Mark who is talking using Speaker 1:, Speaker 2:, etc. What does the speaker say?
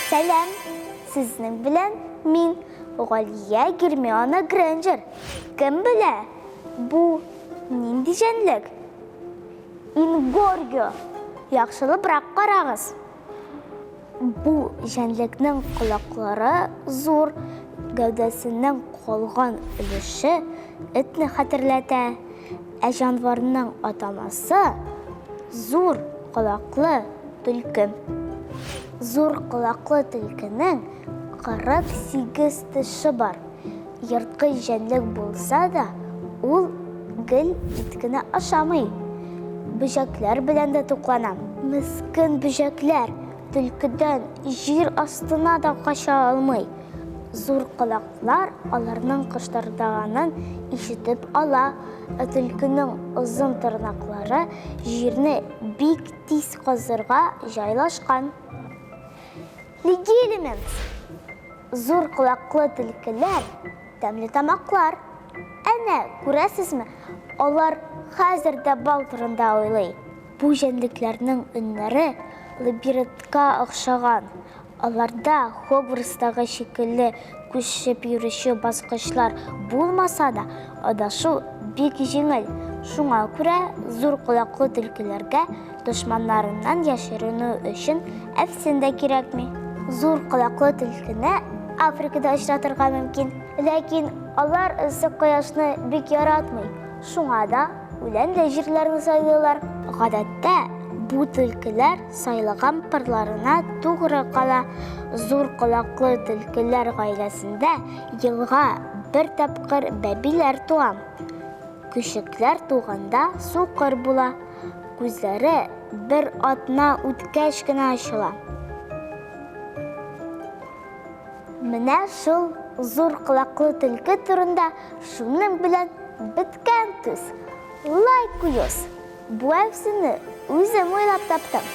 Speaker 1: Сәлем, сезнең белән мин, Галия Гермиона Грейнджер. Кем белә, бу нинди җәнлек? Ингоргио, яхшылабрак карагыз. Бу җәнлекнең колаклары зур, гәүдәсенең калган өлеше этне хәтерләтә. Ә җанварның атамасы зур колаклы төлке. Зур колаклы төлкенең 48 теше бар. Йырткыч җәнлек булса да, ул гел иткене ашамый. Бөҗәкләр белән дә туклана. Мискин бөҗәкләр төлкедән җир астына да кача алмый. Зур колаклар аларның кыштырдаганын ишетеп ала. Төлкенең озын тырнаклары җирне бик тиз казырга җайлашкан. Лигилимент. Зур колаклы төлкеләр тәмле тамаклар. Әнә, күрәсезме, алар хәзер дә бал турында уйлый. Бу җәнлекләрнең өннәре лабиринтка охшаган. Аларда Хогвартстагы шикелле күчеп йөрүче баскычлар булмаса да, адашу бик җиңел. Шуңа күрә зур колаклы төлкеләргә дошманнарыннан яшеренү өчен әфсен дә кирәкми. Зур колаклы төлкене Африкада очратырга мөмкин, ләкин алар ысык кояшны бик яратмый. Шуңа да үләнле җирләрне сайлыйлар. Гадәттә, бу төлкеләр сайлаган пырларына тугры кала. Зур колаклы төлкеләр гаиләсендә елга бер тапкыр бәбиләр туа. Күшекләр туганда сукыр була. Күзләре бер атна үткәч кенә ачыла. Менә шул зур колаклы төлке турында шуның белән беткән төс. Лайк куйыгыз. Бу әфсәне үзем уйлап таптым.